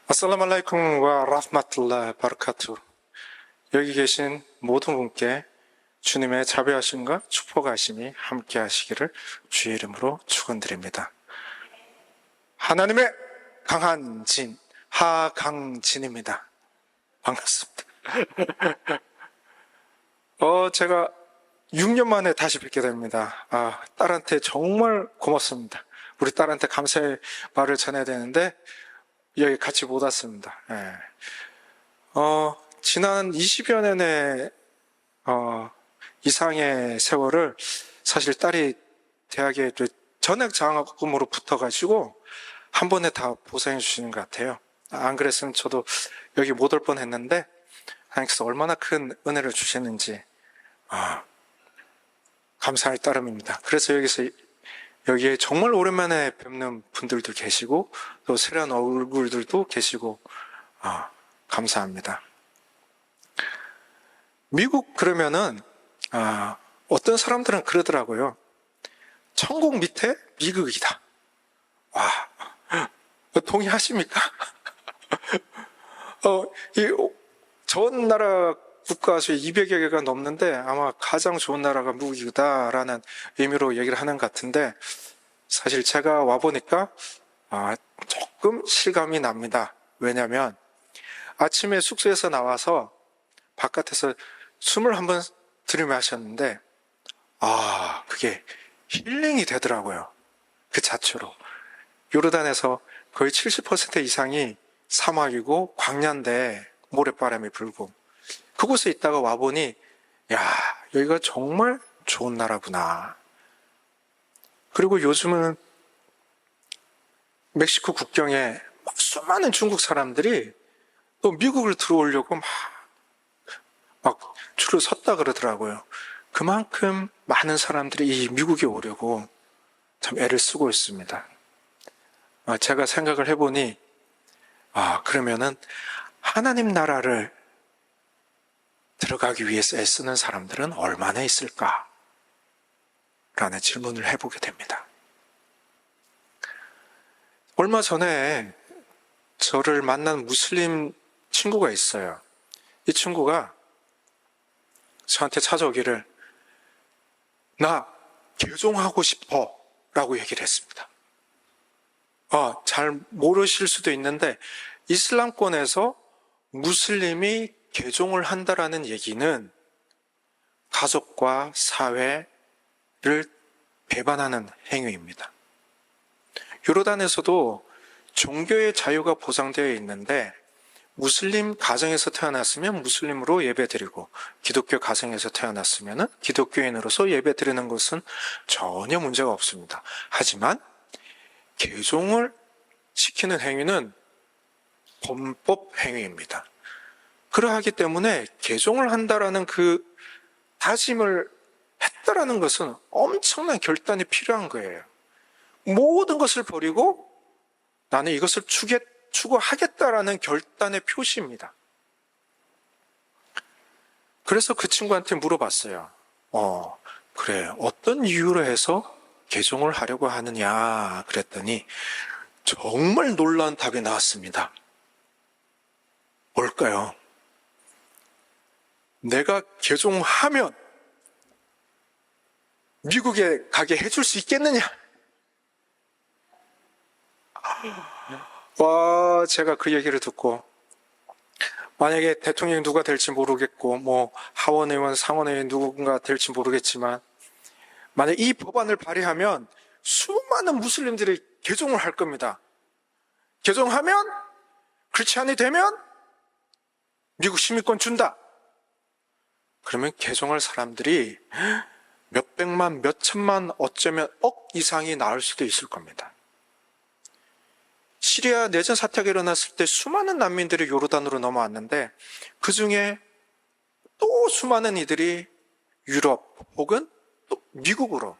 아살라무 알라이쿰 와 라흐마툴라히 바라카투. 여기 계신 모든 분께 주님의 자비하심과 축복하심이 함께 하시기를 주의 이름으로 축원드립니다. 하나님의 강한 진, 하강진입니다. 반갑습니다. 제가 6년 만에 다시 뵙게 됩니다. 딸한테 정말 고맙습니다. 우리 딸한테 감사의 말을 전해야 되는데 여기 같이 못 왔습니다. 지난 20여 년의 이상의 세월을 사실 딸이 대학에 전액 장학금으로 붙어가지고 한 번에 다 보상해 주시는 것 같아요. 안 그랬으면 저도 여기 못 올 뻔 했는데 하나님께서 얼마나 큰 은혜를 주셨는지 감사할 따름입니다. 그래서 여기에 정말 오랜만에 뵙는 분들도 계시고 또 새로운 얼굴들도 계시고 감사합니다. 미국 그러면은 어떤 사람들은 그러더라고요. 천국 밑에 미국이다. 와, 동의하십니까? 좋은 나라 국가 수 200여 개가 넘는데 아마 가장 좋은 나라가 미국이다라는 의미로 얘기를 하는 것 같은데 사실 제가 와보니까 조금 실감이 납니다. 왜냐하면 아침에 숙소에서 나와서 바깥에서 숨을 한번 들이마셨는데 그게 힐링이 되더라고요. 그 자체로. 요르단에서 거의 70% 이상이 사막이고 광야인데 모래바람이 불고 그곳에 있다가 와보니 여기가 정말 좋은 나라구나. 그리고 요즘은 멕시코 국경에 수많은 중국 사람들이 또 미국을 들어오려고 막 줄을 섰다 그러더라고요. 그만큼 많은 사람들이 이 미국에 오려고 참 애를 쓰고 있습니다. 제가 생각을 해보니 그러면은 하나님 나라를 들어가기 위해서 애쓰는 사람들은 얼마나 있을까? 라는 질문을 해보게 됩니다. 얼마 전에 저를 만난 무슬림 친구가 있어요. 이 친구가 저한테 찾아오기를 나 개종하고 싶어 라고 얘기를 했습니다. 잘 모르실 수도 있는데 이슬람권에서 무슬림이 개종을 한다라는 얘기는 가족과 사회를 배반하는 행위입니다. 요르단에서도 종교의 자유가 보장되어 있는데 무슬림 가정에서 태어났으면 무슬림으로 예배드리고 기독교 가정에서 태어났으면 기독교인으로서 예배드리는 것은 전혀 문제가 없습니다. 하지만 개종을 시키는 행위는 범법 행위입니다. 그러하기 때문에 개종을 한다라는 그 다짐을 했다라는 것은 엄청난 결단이 필요한 거예요. 모든 것을 버리고 나는 이것을 추구하겠다라는 결단의 표시입니다. 그래서 그 친구한테 물어봤어요. 그래, 어떤 이유로 해서 개종을 하려고 하느냐 그랬더니 정말 놀라운 답이 나왔습니다. 뭘까요? 내가 개종하면 미국에 가게 해줄 수 있겠느냐? 제가 그 얘기를 듣고 만약에 대통령이 누가 될지 모르겠고 하원의원, 상원의원 누군가 될지 모르겠지만 만약 이 법안을 발의하면 수많은 무슬림들이 개종을 할 겁니다. 개종하면 크리스찬이 되면 미국 시민권 준다. 그러면 개종할 사람들이 몇백만, 몇천만, 어쩌면 억 이상이 나올 수도 있을 겁니다. 시리아 내전 사태가 일어났을 때 수많은 난민들이 요르단으로 넘어왔는데 그 중에 또 수많은 이들이 유럽 혹은 또 미국으로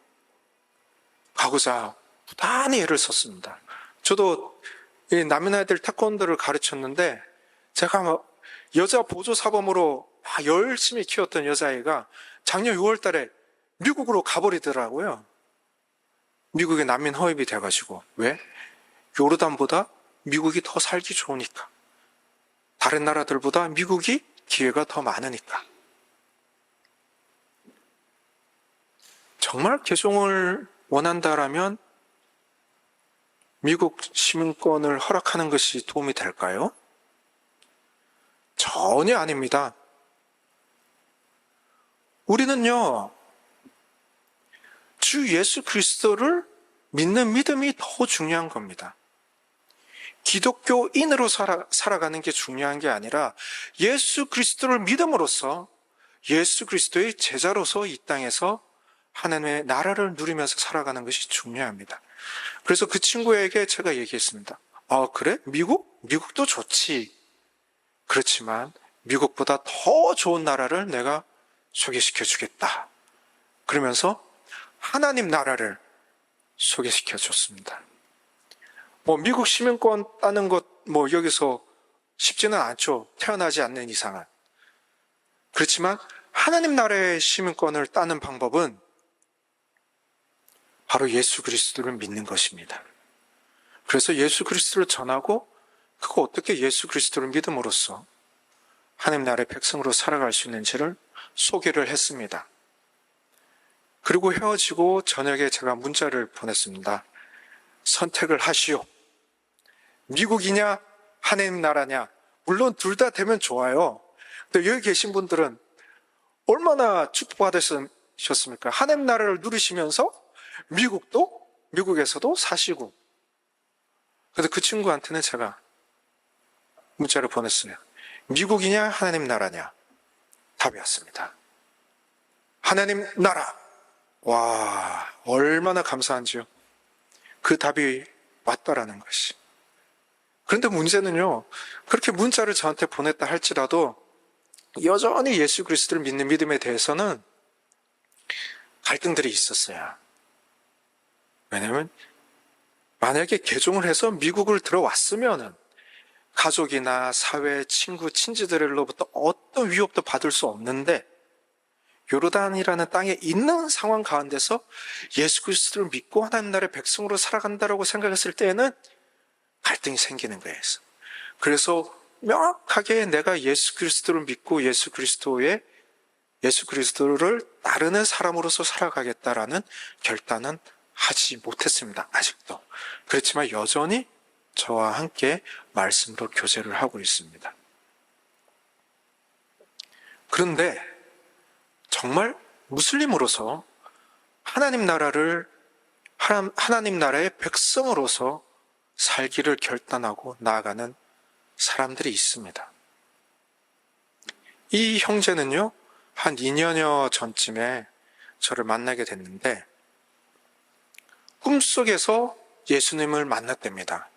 가고자 부단히 애를 썼습니다. 저도 이 난민 아이들 태권도를 가르쳤는데 제가 여자 보조사범으로 열심히 키웠던 여자아이가 작년 6월 달에 미국으로 가버리더라고요. 미국에 난민 허입이 돼가지고. 왜? 요르단보다 미국이 더 살기 좋으니까. 다른 나라들보다 미국이 기회가 더 많으니까. 정말 개종을 원한다라면 미국 시민권을 허락하는 것이 도움이 될까요? 전혀 아닙니다. 우리는요, 주 예수 그리스도를 믿는 믿음이 더 중요한 겁니다. 기독교인으로 살아가는 게 중요한 게 아니라 예수 그리스도를 믿음으로써 예수 그리스도의 제자로서 이 땅에서 하나님의 나라를 누리면서 살아가는 것이 중요합니다. 그래서 그 친구에게 제가 얘기했습니다. 그래? 미국? 미국도 좋지. 그렇지만 미국보다 더 좋은 나라를 내가 소개시켜 주겠다. 그러면서 하나님 나라를 소개시켜 줬습니다. 미국 시민권 따는 것, 여기서 쉽지는 않죠. 태어나지 않는 이상은. 그렇지만 하나님 나라의 시민권을 따는 방법은 바로 예수 그리스도를 믿는 것입니다. 그래서 예수 그리스도를 전하고 그거 어떻게 예수 그리스도를 믿음으로써 하나님 나라의 백성으로 살아갈 수 있는지를 소개를 했습니다. 그리고 헤어지고 저녁에 제가 문자를 보냈습니다. 선택을 하시오. 미국이냐 하나님 나라냐. 물론 둘 다 되면 좋아요. 근데 여기 계신 분들은 얼마나 축복받으셨습니까? 하나님 나라를 누리시면서 미국에서도 사시고. 그래서 그 친구한테는 제가 문자를 보냈어요. 미국이냐 하나님 나라냐. 답이 왔습니다. 하나님 나라. 와, 얼마나 감사한지요. 그 답이 왔다라는 것이. 그런데 문제는요, 그렇게 문자를 저한테 보냈다 할지라도 여전히 예수 그리스도를 믿는 믿음에 대해서는 갈등들이 있었어요. 왜냐하면 만약에 개종을 해서 미국을 들어왔으면은 가족이나 사회, 친구, 친지들로부터 어떤 위협도 받을 수 없는데 요르단이라는 땅에 있는 상황 가운데서 예수 그리스도를 믿고 하나님 나라의 백성으로 살아간다라고 생각했을 때에는 갈등이 생기는 거예요. 그래서 명확하게 내가 예수 그리스도를 믿고 예수 그리스도를 따르는 사람으로서 살아가겠다라는 결단은 하지 못했습니다. 아직도. 그렇지만 여전히 저와 함께 말씀으로 교제를 하고 있습니다. 그런데 정말 무슬림으로서 하나님 나라의 백성으로서 살기를 결단하고 나아가는 사람들이 있습니다. 이 형제는요, 한 2년여 전쯤에 저를 만나게 됐는데 꿈속에서 예수님을 만났답니다.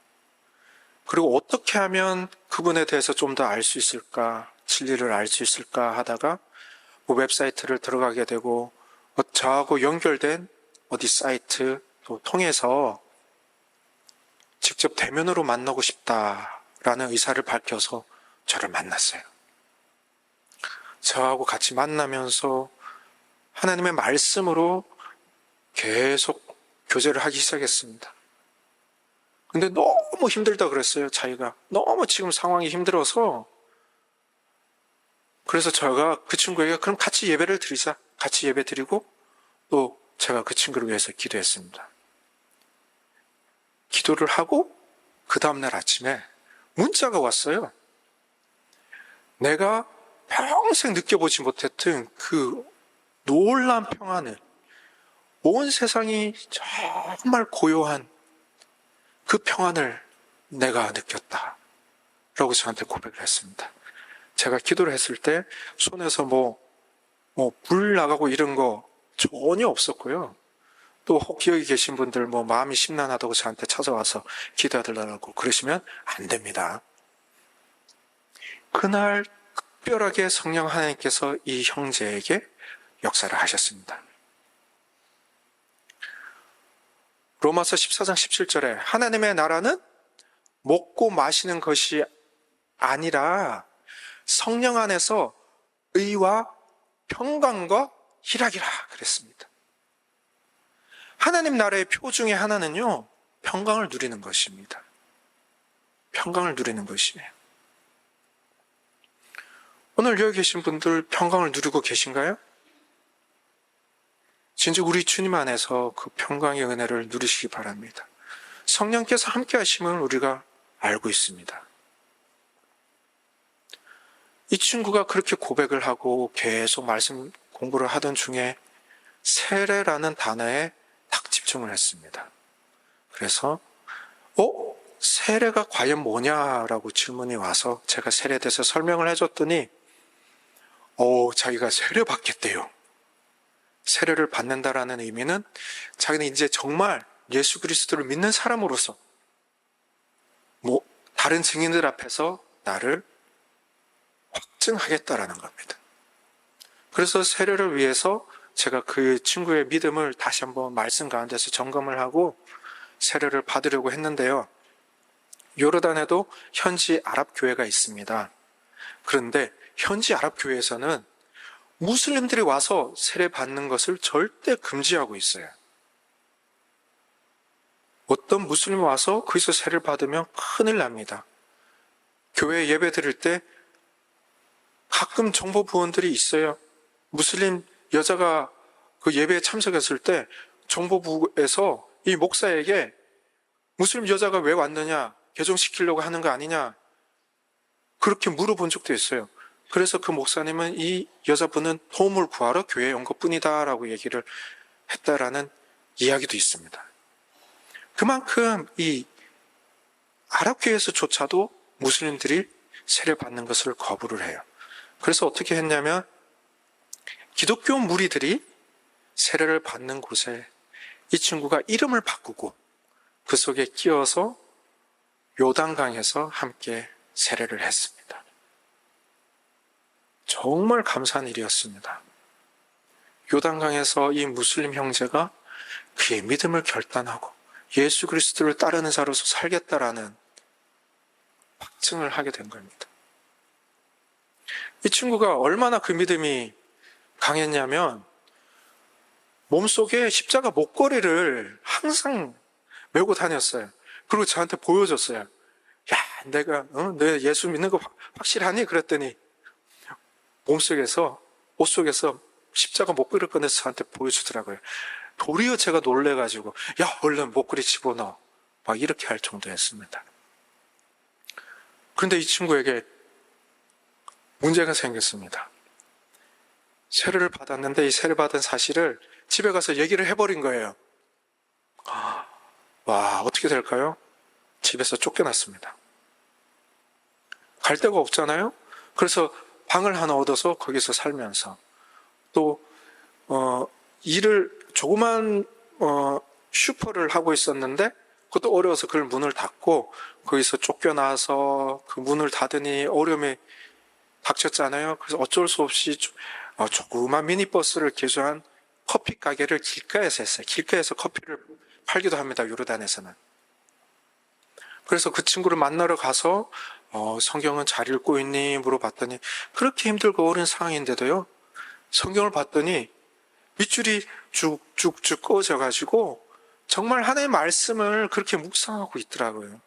그리고 어떻게 하면 그분에 대해서 좀 더 알 수 있을까, 진리를 알 수 있을까 하다가 웹사이트를 들어가게 되고 저하고 연결된 어디 사이트 또 통해서 직접 대면으로 만나고 싶다라는 의사를 밝혀서 저를 만났어요. 저하고 같이 만나면서 하나님의 말씀으로 계속 교제를 하기 시작했습니다. 근데 너무 힘들다 그랬어요, 자기가. 너무 지금 상황이 힘들어서. 그래서 제가 그 친구에게 그럼 같이 예배를 드리자. 같이 예배 드리고 또 제가 그 친구를 위해서 기도했습니다. 기도를 하고 그 다음날 아침에 문자가 왔어요. 내가 평생 느껴보지 못했던 그 놀라운 평안을, 온 세상이 정말 고요한 그 평안을 내가 느꼈다 라고 저한테 고백을 했습니다. 제가 기도를 했을 때 손에서 불 나가고 이런 거 전혀 없었고요. 또 혹 여기 계신 분들 마음이 심란하다고 저한테 찾아와서 기도해달라고 그러시면 안 됩니다. 그날 특별하게 성령 하나님께서 이 형제에게 역사를 하셨습니다. 로마서 14장 17절에 하나님의 나라는 먹고 마시는 것이 아니라 성령 안에서 의와 평강과 희락이라 그랬습니다. 하나님 나라의 표 중에 하나는요, 평강을 누리는 것입니다. 평강을 누리는 것이에요. 오늘 여기 계신 분들 평강을 누리고 계신가요? 진짜 우리 주님 안에서 그 평강의 은혜를 누리시기 바랍니다. 성령께서 함께 하심을 우리가 알고 있습니다. 이 친구가 그렇게 고백을 하고 계속 말씀 공부를 하던 중에 세례라는 단어에 딱 집중을 했습니다. 그래서 세례가 과연 뭐냐라고 질문이 와서 제가 세례에 대해서 설명을 해줬더니 자기가 세례 받겠대요. 세례를 받는다라는 의미는 자기는 이제 정말 예수 그리스도를 믿는 사람으로서 다른 증인들 앞에서 나를 확증하겠다라는 겁니다. 그래서 세례를 위해서 제가 그 친구의 믿음을 다시 한번 말씀 가운데서 점검을 하고 세례를 받으려고 했는데요. 요르단에도 현지 아랍 교회가 있습니다. 그런데 현지 아랍 교회에서는 무슬림들이 와서 세례 받는 것을 절대 금지하고 있어요. 어떤 무슬림이 와서 거기서 세례를 받으면 큰일 납니다. 교회 예배 드릴 때 가끔 정보 부원들이 있어요. 무슬림 여자가 그 예배에 참석했을 때 정보부에서 이 목사에게 무슬림 여자가 왜 왔느냐, 개종시키려고 하는 거 아니냐, 그렇게 물어본 적도 있어요. 그래서 그 목사님은 이 여자분은 도움을 구하러 교회에 온 것뿐이다 라고 얘기를 했다라는 이야기도 있습니다. 그만큼 이 아랍교회에서조차도 무슬림들이 세례 받는 것을 거부를 해요. 그래서 어떻게 했냐면 기독교 무리들이 세례를 받는 곳에 이 친구가 이름을 바꾸고 그 속에 끼어서 요단강에서 함께 세례를 했습니다. 정말 감사한 일이었습니다. 요단강에서 이 무슬림 형제가 그의 믿음을 결단하고 예수 그리스도를 따르는 자로서 살겠다라는 확증을 하게 된 겁니다. 이 친구가 얼마나 그 믿음이 강했냐면 몸속에 십자가 목걸이를 항상 메고 다녔어요. 그리고 저한테 보여줬어요. 야, 내가 너 예수 믿는 거 확실하니? 그랬더니 몸속에서, 옷 속에서 십자가 목걸이를 꺼내서 저한테 보여주더라고요. 도리어 제가 놀래가지고 야, 얼른 목걸이 집어넣어, 막 이렇게 할 정도였습니다. 그런데 이 친구에게 문제가 생겼습니다. 세례를 받았는데 이 세례 받은 사실을 집에 가서 얘기를 해버린 거예요. 와, 어떻게 될까요? 집에서 쫓겨났습니다. 갈 데가 없잖아요. 그래서 방을 하나 얻어서 거기서 살면서 또 일을 조그만 슈퍼를 하고 있었는데 그것도 어려워서 그걸 문을 닫고 거기서 쫓겨나서 그 문을 닫으니 어려움이 닥쳤잖아요. 그래서 어쩔 수 없이 조그만 미니버스를 개조한 커피 가게를 길가에서 했어요. 길가에서 커피를 팔기도 합니다. 요르단에서는. 그래서 그 친구를 만나러 가서 성경은 잘 읽고 있니? 물어봤더니 그렇게 힘들고 어려운 상황인데도요, 성경을 봤더니 밑줄이 쭉쭉쭉 꺼져가지고 정말 하나님의 말씀을 그렇게 묵상하고 있더라고요.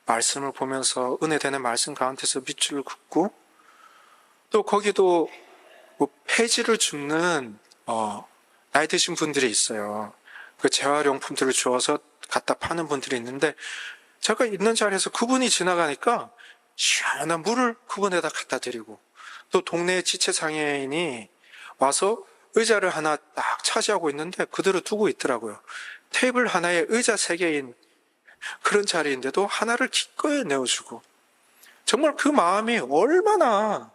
말씀을 보면서 은혜되는 말씀 가운데서 밑줄을 긋고 또 거기도 폐지를 줍는 나이 드신 분들이 있어요. 그 재활용품들을 주어서 갖다 파는 분들이 있는데 제가 있는 자리에서 그분이 지나가니까 시원한 물을 그분에다 갖다 드리고 또 동네 지체장애인이 와서 의자를 하나 딱 차지하고 있는데 그대로 두고 있더라고요. 테이블 하나에 의자 3개인 그런 자리인데도 하나를 기꺼이 내어주고 정말 그 마음이 얼마나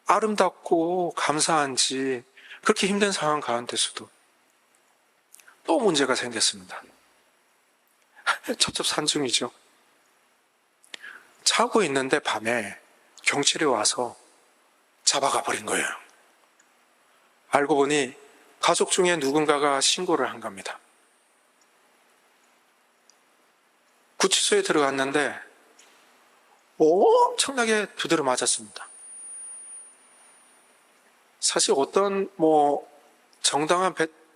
아름답고 감사한지 그렇게 힘든 상황 가운데서도 또 문제가 생겼습니다. 첩첩산중이죠. 자고 있는데 밤에 경찰이 와서 잡아가 버린 거예요. 알고 보니 가족 중에 누군가가 신고를 한 겁니다. 구치소에 들어갔는데 엄청나게 두드려 맞았습니다. 사실 어떤 정당한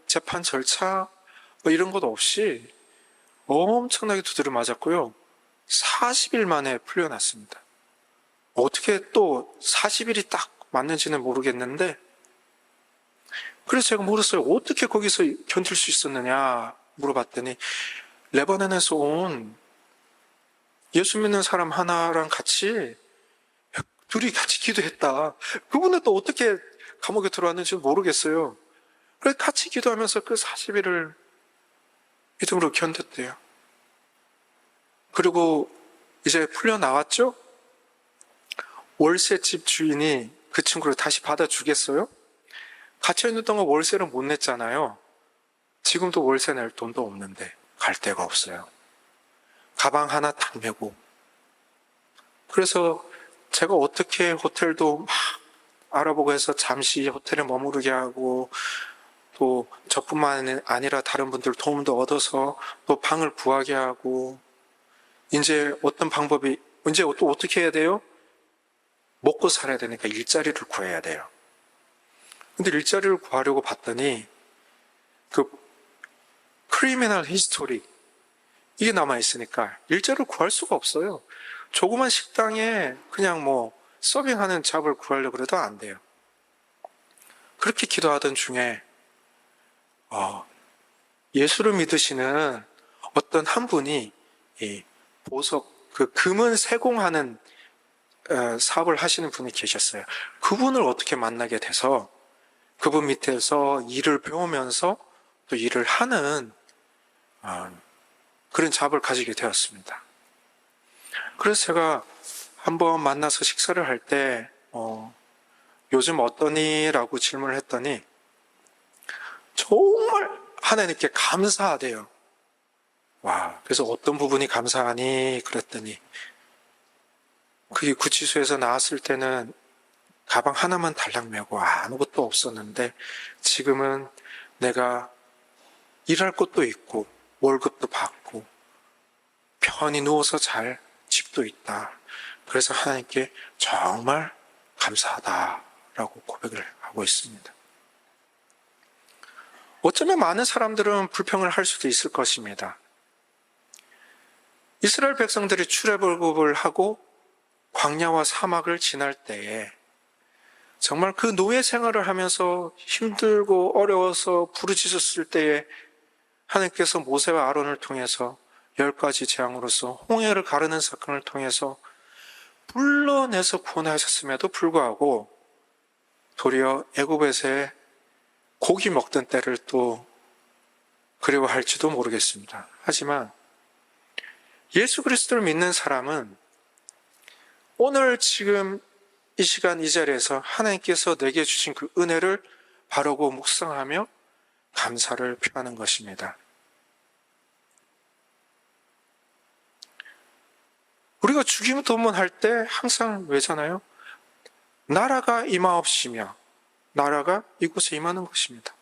재판 절차 이런 것 없이 엄청나게 두드려 맞았고요. 40일 만에 풀려났습니다. 어떻게 또 40일이 딱 맞는지는 모르겠는데, 그래서 제가 물었어요. 어떻게 거기서 견딜 수 있었느냐 물어봤더니, 레바논에서 온 예수 믿는 사람 하나랑 같이 둘이 같이 기도했다. 그분은 또 어떻게 감옥에 들어왔는지 모르겠어요. 그래서 같이 기도하면서 그 40일을 믿음으로 견뎠대요. 그리고 이제 풀려나왔죠? 월세집 주인이 그 친구를 다시 받아주겠어요? 갇혀있는 동안 월세를 못 냈잖아요. 지금도 월세 낼 돈도 없는데 갈 데가 없어요. 가방 하나 딱 메고. 그래서 제가 어떻게 호텔도 막 알아보고 해서 잠시 호텔에 머무르게 하고, 또 저뿐만 아니라 다른 분들 도움도 얻어서 또 방을 구하게 하고, 이제 어떤 방법이, 이제 또 어떻게 해야 돼요? 먹고 살아야 되니까 일자리를 구해야 돼요. 근데 일자리를 구하려고 봤더니 그 크리미널 히스토리 이게 남아있으니까 일자리를 구할 수가 없어요. 조그만 식당에 그냥 뭐 서빙하는 잡을 구하려고 해도 안 돼요. 그렇게 기도하던 중에 예수를 믿으시는 어떤 한 분이 이 보석, 그 금은 세공하는 사업을 하시는 분이 계셨어요. 그분을 어떻게 만나게 돼서 그분 밑에서 일을 배우면서 또 일을 하는 그런 잡을 가지게 되었습니다. 그래서 제가 한번 만나서 식사를 할 때 요즘 어떠니? 라고 질문을 했더니 정말 하나님께 감사하대요. 와, 그래서 어떤 부분이 감사하니? 그랬더니 그게 구치소에서 나왔을 때는 가방 하나만 달랑 메고 아무것도 없었는데 지금은 내가 일할 곳도 있고 월급도 받고 편히 누워서 잘 집도 있다. 그래서 하나님께 정말 감사하다라고 고백을 하고 있습니다. 어쩌면 많은 사람들은 불평을 할 수도 있을 것입니다. 이스라엘 백성들이 출애굽을 하고 광야와 사막을 지날 때에 정말 그 노예 생활을 하면서 힘들고 어려워서 부르짖었을 때에 하나님께서 모세와 아론을 통해서 10가지 재앙으로서 홍해를 가르는 사건을 통해서 불러내서 구원하셨음에도 불구하고 도리어 애굽에서의 고기 먹던 때를 또 그리워할지도 모르겠습니다. 하지만 예수 그리스도를 믿는 사람은 오늘 지금 이 시간 이 자리에서 하나님께서 내게 주신 그 은혜를 바라고 묵상하며 감사를 표하는 것입니다. 우리가 주기도 도문할 때 항상 왜잖아요? 나라가 임하옵시며 나라가 이곳에 임하는 것입니다.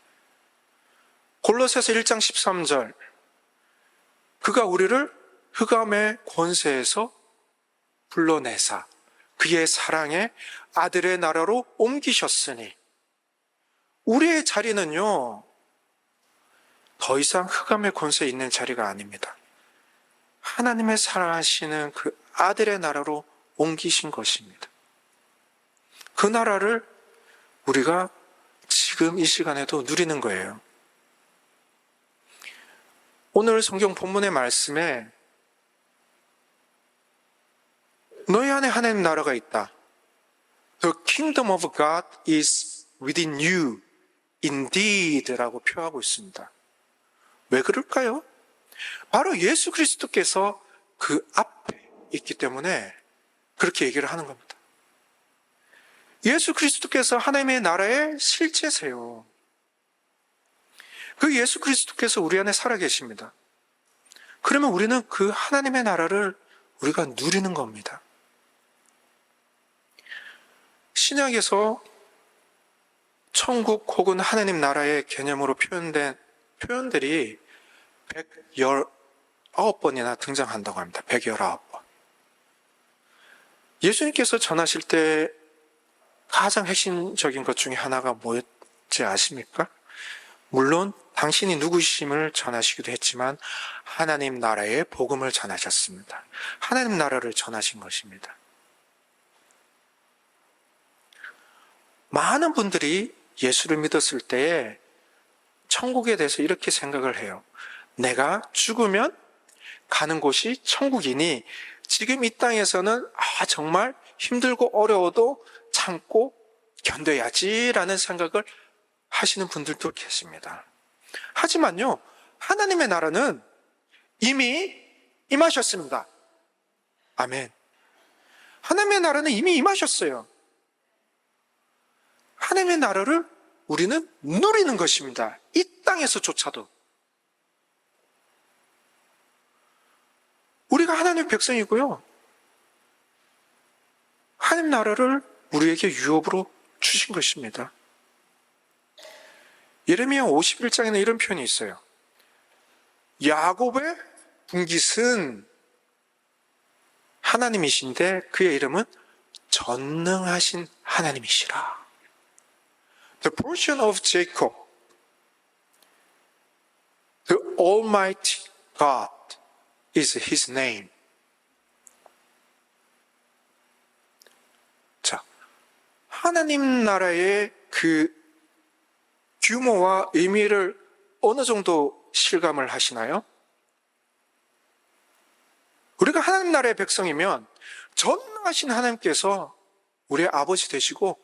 골로새서 1장 13절 그가 우리를 흑암의 권세에서 불러내사 그의 사랑의 아들의 나라로 옮기셨으니 우리의 자리는요 더 이상 흑암의 권세에 있는 자리가 아닙니다. 하나님의 사랑하시는 그 아들의 나라로 옮기신 것입니다. 그 나라를 우리가 지금 이 시간에도 누리는 거예요. 오늘 성경 본문의 말씀에 너희 안에 하나님 나라가 있다. The kingdom of God is within you indeed 라고 표하고 있습니다. 왜 그럴까요? 바로 예수 그리스도께서 그 앞에 있기 때문에 그렇게 얘기를 하는 겁니다. 예수 그리스도께서 하나님의 나라의 실체세요. 그 예수 그리스도께서 우리 안에 살아계십니다. 그러면 우리는 그 하나님의 나라를 우리가 누리는 겁니다. 신약에서 천국 혹은 하나님 나라의 개념으로 표현된 표현들이 119번이나 등장한다고 합니다. 119번. 예수님께서 전하실 때 가장 핵심적인 것 중에 하나가 뭐였지 아십니까? 물론 당신이 누구심을 전하시기도 했지만 하나님 나라의 복음을 전하셨습니다. 하나님 나라를 전하신 것입니다. 많은 분들이 예수를 믿었을 때에 천국에 대해서 이렇게 생각을 해요. 내가 죽으면 가는 곳이 천국이니 지금 이 땅에서는 정말 힘들고 어려워도 참고 견뎌야지라는 생각을 하시는 분들도 계십니다. 하지만요, 하나님의 나라는 이미 임하셨습니다. 아멘. 하나님의 나라는 이미 임하셨어요. 하나님의 나라를 우리는 누리는 것입니다. 이 땅에서조차도. 우리가 하나님의 백성이고요. 하나님 나라를 우리에게 유업으로 주신 것입니다. 예레미야 51장에는 이런 표현이 있어요. 야곱의 분깃은 하나님이신데 그의 이름은 전능하신 하나님이시라. The portion of Jacob, the Almighty God is His name. 자, 하나님 나라의 그 규모와 의미를 어느 정도 실감을 하시나요? 우리가 하나님 나라의 백성이면 전능하신 하나님께서 우리의 아버지 되시고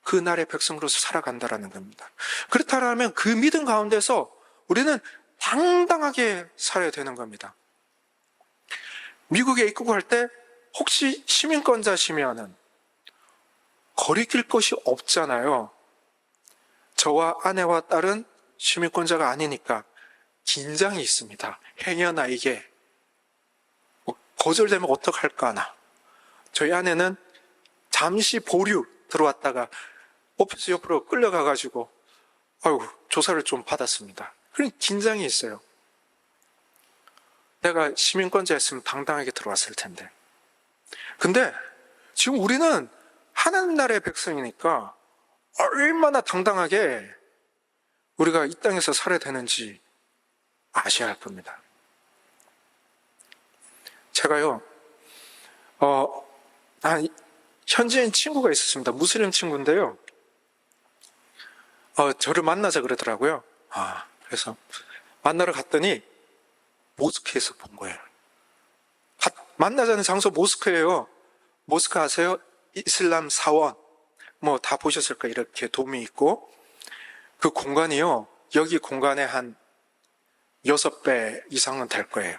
그 나라의 백성으로서 살아간다라는 겁니다. 그렇다면 그 믿음 가운데서 우리는 당당하게 살아야 되는 겁니다. 미국에 입국할 때 혹시 시민권자시면은 거리낄 것이 없잖아요. 저와 아내와 딸은 시민권자가 아니니까 긴장이 있습니다. 행여나 이게 거절되면 어떡할까 하나. 저희 아내는 잠시 보류 들어왔다가 오피스 옆으로 끌려가가지고 조사를 좀 받았습니다. 그런 긴장이 있어요. 내가 시민권자였으면 당당하게 들어왔을 텐데. 근데 지금 우리는 하나님 나라의 백성이니까 얼마나 당당하게 우리가 이 땅에서 살아야 되는지 아셔야 할 겁니다. 제가요, 현지인 친구가 있었습니다. 무슬림 친구인데요. 저를 만나자 그러더라고요. 그래서 만나러 갔더니 모스크에서 본 거예요. 만나자는 장소 모스크예요. 모스크 아세요? 이슬람 사원. 뭐 다 보셨을 거예요. 이렇게 돔이 있고. 그 공간이요. 여기 공간의 한 6배 이상은 될 거예요.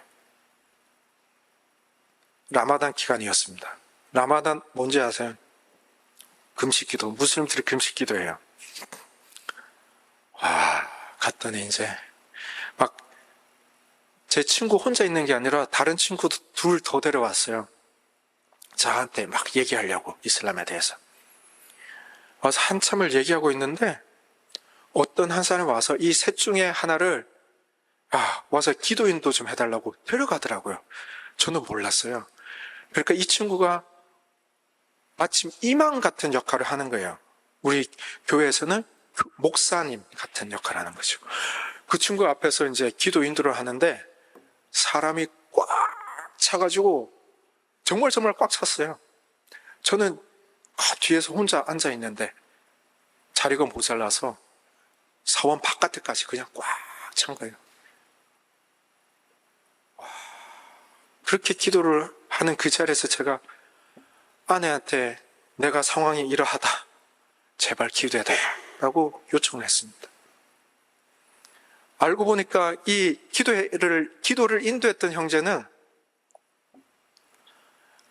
라마단 기간이었습니다. 라마단 뭔지 아세요? 금식기도, 무슬림들이 금식기도예요. 갔더니 이제 막 제 친구 혼자 있는 게 아니라 다른 친구도 둘 더 데려왔어요. 저한테 막 얘기하려고 이슬람에 대해서. 와서 한참을 얘기하고 있는데 어떤 한 사람이 와서 이 셋 중에 하나를 와서 기도인도 좀 해달라고 데려가더라고요. 저는 몰랐어요. 그러니까 이 친구가 마침 이망 같은 역할을 하는 거예요. 우리 교회에서는 목사님 같은 역할을 하는 거죠. 그 친구 앞에서 이제 기도 인도를 하는데 사람이 꽉 차가지고 정말 꽉 찼어요. 저는 뒤에서 혼자 앉아 있는데 자리가 모자라서 사원 바깥에까지 그냥 꽉 찬 거예요. 그렇게 기도를 하는 그 자리에서 제가 아내한테 내가 상황이 이러하다. 제발 기도해달라. 라고 요청을 했습니다. 알고 보니까 이 기도를 인도했던 형제는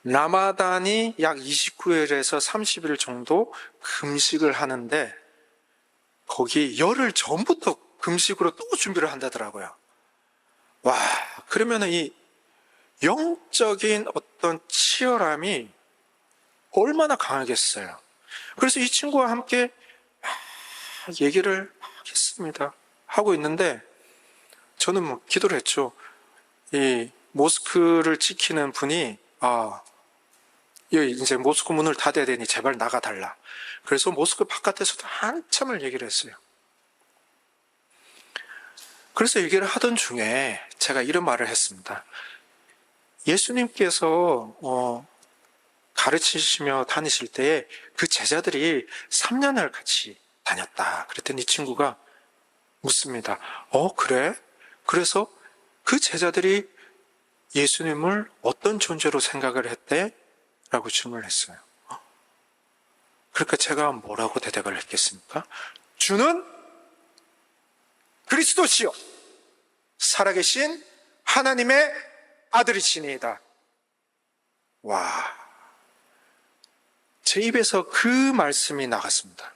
라마단이 약 29일에서 30일 정도 금식을 하는데 거기 열흘 전부터 금식으로 또 준비를 한다더라고요. 그러면 이 영적인 어떤 치열함이 얼마나 강하겠어요. 그래서 이 친구와 함께 얘기를 하겠습니다. 하고 있는데 저는 기도를 했죠. 이 모스크를 지키는 분이 여기 이제 모스크 문을 닫아야 되니 제발 나가달라. 그래서 모스크 바깥에서도 한참을 얘기를 했어요. 그래서 얘기를 하던 중에 제가 이런 말을 했습니다. 예수님께서 가르치시며 다니실 때에 그 제자들이 3년을 같이 다녔다. 그랬더니 이 친구가 묻습니다. 그래? 그래서 그 제자들이 예수님을 어떤 존재로 생각을 했대? 라고 질문을 했어요. 그러니까 제가 뭐라고 대답을 했겠습니까? 주는 그리스도시요 살아계신 하나님의 아들이시니이다. 와, 제 입에서 그 말씀이 나갔습니다.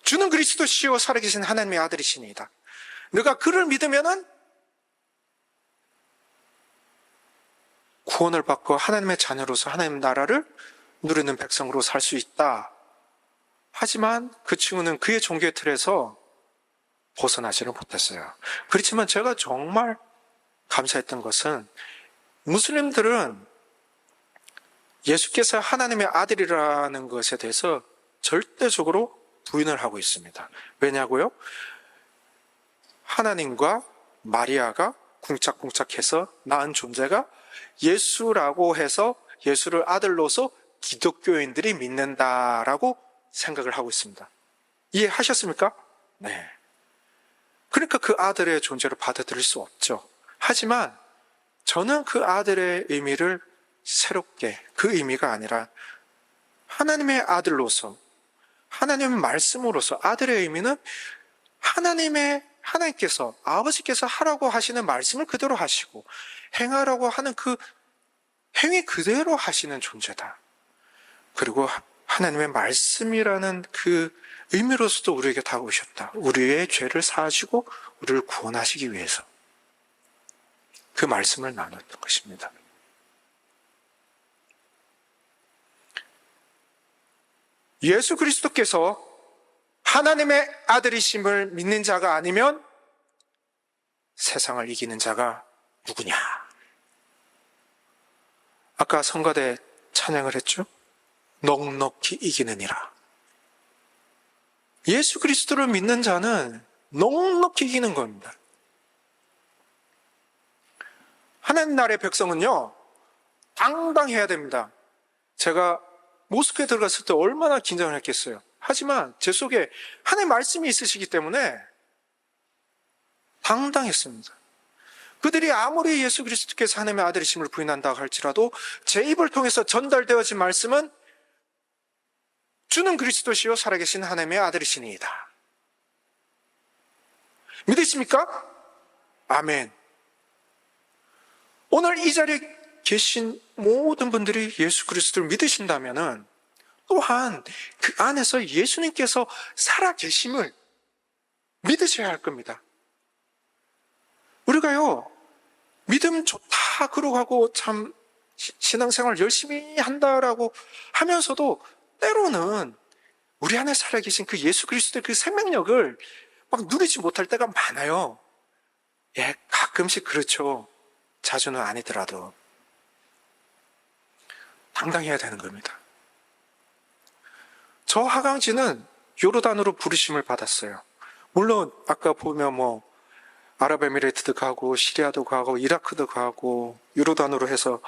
주는 그리스도시요 살아계신 하나님의 아들이시니이다. 너가 그를 믿으면은 구원을 받고 하나님의 자녀로서 하나님의 나라를 누리는 백성으로 살 수 있다. 하지만 그 친구는 그의 종교의 틀에서 벗어나지를 못했어요. 그렇지만 제가 정말 감사했던 것은 무슬림들은 예수께서 하나님의 아들이라는 것에 대해서 절대적으로 부인을 하고 있습니다. 왜냐고요? 하나님과 마리아가 궁짝궁짝해서 낳은 존재가 예수라고 해서 예수를 아들로서 기독교인들이 믿는다라고 생각을 하고 있습니다. 이해하셨습니까? 네. 그러니까 그 아들의 존재를 받아들일 수 없죠. 하지만 저는 그 아들의 의미를 새롭게, 그 의미가 아니라 하나님의 아들로서, 하나님의 말씀으로서, 아들의 의미는 하나님께서, 아버지께서 하라고 하시는 말씀을 그대로 하시고 행하라고 하는 그 행위 그대로 하시는 존재다. 그리고 하나님의 말씀이라는 그 의미로서도 우리에게 다가오셨다. 우리의 죄를 사하시고 우리를 구원하시기 위해서 그 말씀을 나눴던 것입니다. 예수 그리스도께서 하나님의 아들이심을 믿는 자가 아니면 세상을 이기는 자가 누구냐? 아까 성가대 찬양을 했죠? 넉넉히 이기느니라. 예수 그리스도를 믿는 자는 넉넉히 이기는 겁니다. 하나님 나라의 백성은요, 당당해야 됩니다. 제가 모스크에 들어갔을 때 얼마나 긴장을 했겠어요. 하지만 제 속에 하나님의 말씀이 있으시기 때문에 당당했습니다. 그들이 아무리 예수 그리스도께서 하나님의 아들이심을 부인한다 할지라도 제 입을 통해서 전달되어진 말씀은 주는 그리스도시요 살아계신 하나님의 아들이시니이다. 믿으십니까? 아멘. 오늘 이 자리에 계신 모든 분들이 예수 그리스도를 믿으신다면은 또한 그 안에서 예수님께서 살아계심을 믿으셔야 할 겁니다. 우리가요, 믿음 좋다 그러고 하고 참 신앙생활 열심히 한다라고 하면서도 때로는 우리 안에 살아계신 그 예수 그리스도의 그 생명력을 막 누리지 못할 때가 많아요. 예, 가끔씩 그렇죠. 자주는 아니더라도 당당해야 되는 겁니다. 저 하강지는 요르단으로 부르심을 받았어요. 물론 아까 보면 아랍에미레이트도 가고 시리아도 가고 이라크도 가고 요르단으로 해서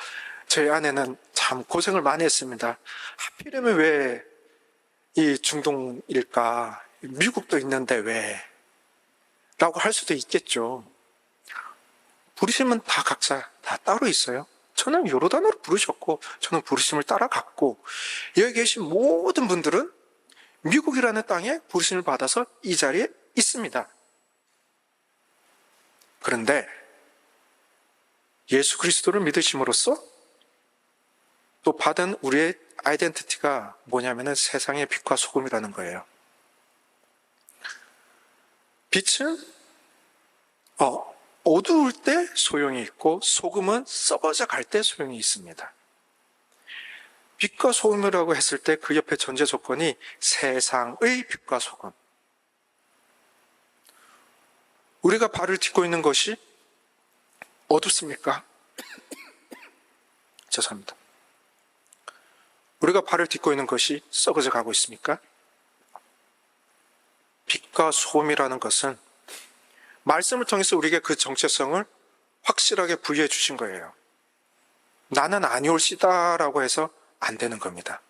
저희 아내는 참 고생을 많이 했습니다. 하필이면 왜 이 중동일까? 미국도 있는데 왜? 라고 할 수도 있겠죠. 부르심은 다 각자 다 따로 있어요. 저는 요르단으로 부르셨고 저는 부르심을 따라갔고, 여기 계신 모든 분들은 미국이라는 땅에 부르심을 받아서 이 자리에 있습니다. 그런데 예수 그리스도를 믿으심으로써 또 받은 우리의 아이덴티티가 뭐냐면은 세상의 빛과 소금이라는 거예요. 빛은 어두울 때 소용이 있고 소금은 썩어져 갈 때 소용이 있습니다. 빛과 소금이라고 했을 때 그 옆에 전제 조건이 세상의 빛과 소금. 우리가 발을 딛고 있는 것이 어둡습니까? 죄송합니다. 우리가 발을 딛고 있는 것이 썩어져 가고 있습니까? 빛과 소금이라는 것은 말씀을 통해서 우리에게 그 정체성을 확실하게 부여해 주신 거예요. 나는 아니올시다라고 해서 안 되는 겁니다.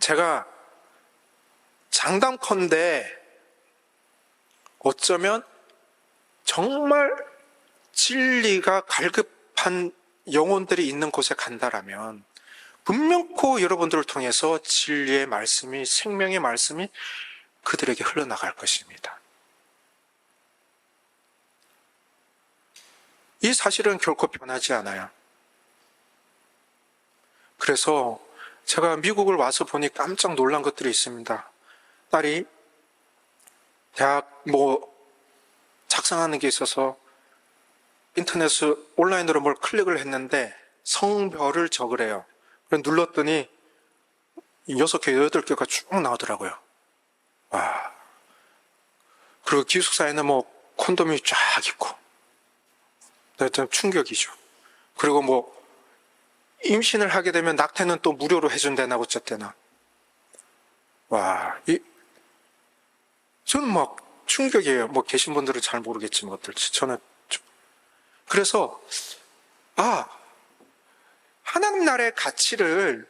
제가 장담컨대 어쩌면 정말 진리가 갈급한 영혼들이 있는 곳에 간다라면 분명코 여러분들을 통해서 진리의 말씀이, 생명의 말씀이 그들에게 흘러나갈 것입니다. 이 사실은 결코 변하지 않아요. 그래서 제가 미국을 와서 보니 깜짝 놀란 것들이 있습니다. 딸이 대학 작성하는 게 있어서 인터넷 온라인으로 뭘 클릭을 했는데 성별을 적으래요. 그래서 눌렀더니 6개, 8개가 쭉 나오더라고요. 와. 그리고 기숙사에는 콘돔이 쫙 있고. 좀 충격이죠. 그리고 임신을 하게 되면 낙태는 또 무료로 해준대나 어쨌대나. 와, 저는 충격이에요. 계신 분들은 잘 모르겠지만 어떨지. 저는 그래서 하나님 나라의 가치를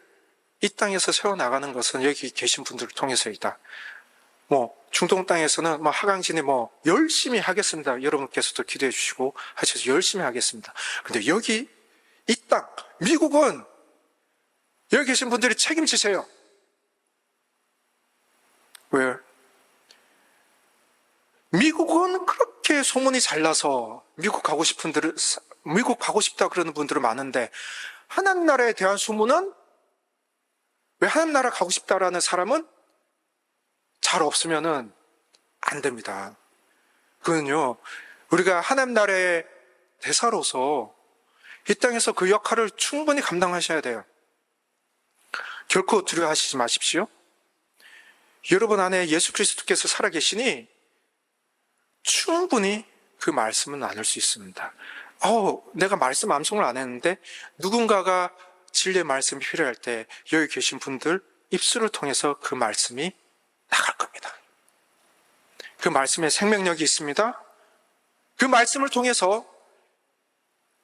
이 땅에서 세워나가는 것은 여기 계신 분들을 통해서이다. 중동 땅에서는 하강진이 열심히 하겠습니다. 여러분께서도 기도해 주시고 하셔서 열심히 하겠습니다. 근데 여기 이 땅, 미국은 여기 계신 분들이 책임지세요. 왜? 미국은 그렇게 소문이 잘 나서 미국 가고 싶다 그러는 분들은 많은데 하나님 나라에 대한 소문은 왜 하나님 나라 가고 싶다라는 사람은 잘 없으면은 안 됩니다. 그건요, 우리가 하나님 나라의 대사로서 이 땅에서 그 역할을 충분히 감당하셔야 돼요. 결코 두려워하시지 마십시오. 여러분 안에 예수 그리스도께서 살아계시니 충분히 그 말씀은 나눌 수 있습니다. 내가 말씀 암송을 안 했는데 누군가가 진리의 말씀이 필요할 때 여기 계신 분들 입술을 통해서 그 말씀이 나갈 겁니다. 그 말씀에 생명력이 있습니다. 그 말씀을 통해서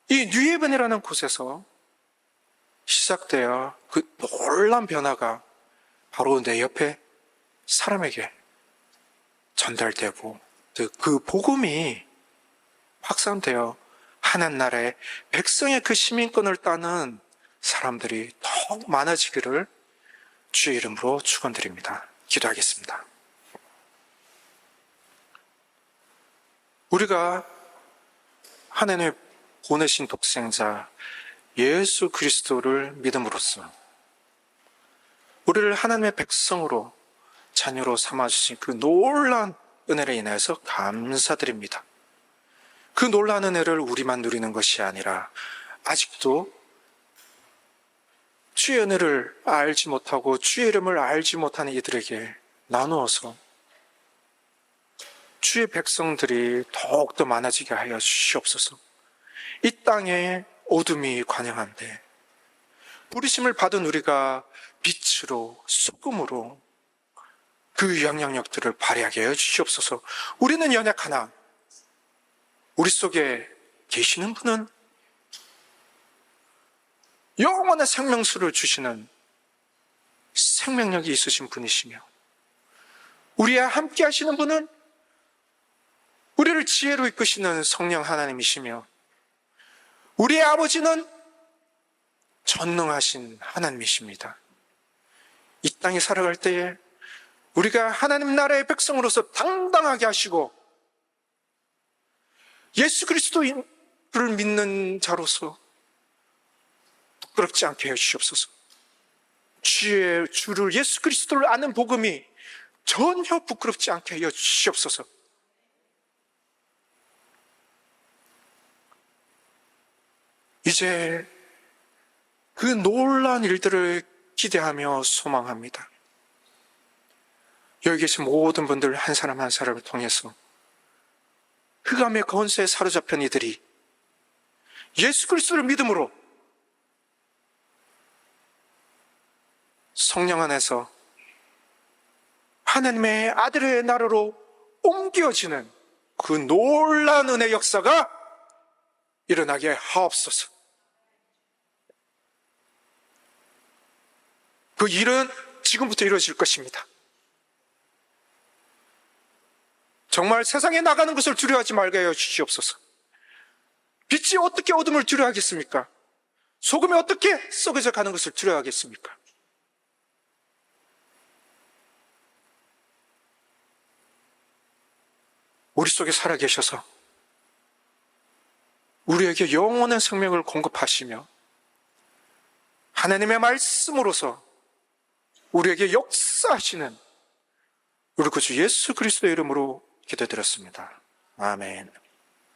이 뉴헤븐이라는 곳에서 시작되어 그 놀라운 변화가 바로 내 옆에 사람에게 전달되고 그 복음이 확산되어 하나님 나라의 백성의 그 시민권을 따는 사람들이 더욱 많아지기를 주의 이름으로 축원드립니다. 기도하겠습니다. 우리가 하나님의 보내신 독생자 예수 그리스도를 믿음으로써 우리를 하나님의 백성으로 자녀로 삼아주신 그 놀라운 은혜를 인해서 감사드립니다. 그 놀라운 은혜를 우리만 누리는 것이 아니라 아직도 주의 은혜를 알지 못하고 주의 이름을 알지 못하는 이들에게 나누어서 주의 백성들이 더욱더 많아지게 하여 주시옵소서. 이 땅에 어둠이 관영한데 부르심을 받은 우리가 빛으로 소금으로 그 영향력들을 발휘하게 하여 주시옵소서. 우리는 연약하나 우리 속에 계시는 분은 영원한 생명수를 주시는 생명력이 있으신 분이시며 우리와 함께 하시는 분은 우리를 지혜로 이끄시는 성령 하나님이시며 우리의 아버지는 전능하신 하나님이십니다. 이 땅에 살아갈 때에 우리가 하나님 나라의 백성으로서 당당하게 하시고 예수 그리스도를 믿는 자로서 부끄럽지 않게 해주시옵소서. 주를 예수 그리스도를 아는 복음이 전혀 부끄럽지 않게 하여 주시옵소서. 이제 그 놀라운 일들을 기대하며 소망합니다. 여기 계신 모든 분들 한 사람 한 사람을 통해서 흑암의 권세에 사로잡힌 이들이 예수 그리스도를 믿음으로 성령 안에서 하나님의 아들의 나라로 옮겨지는 그 놀라운 은혜 역사가 일어나게 하옵소서. 그 일은 지금부터 이루어질 것입니다. 정말 세상에 나가는 것을 두려워하지 말게 하여 주시옵소서. 빛이 어떻게 어둠을 두려워하겠습니까? 소금이 어떻게 썩어져 가는 것을 두려워하겠습니까? 우리 속에 살아계셔서 우리에게 영원한 생명을 공급하시며 하나님의 말씀으로서 우리에게 역사하시는 우리 구주 예수 그리스도의 이름으로 기도드렸습니다. 아멘.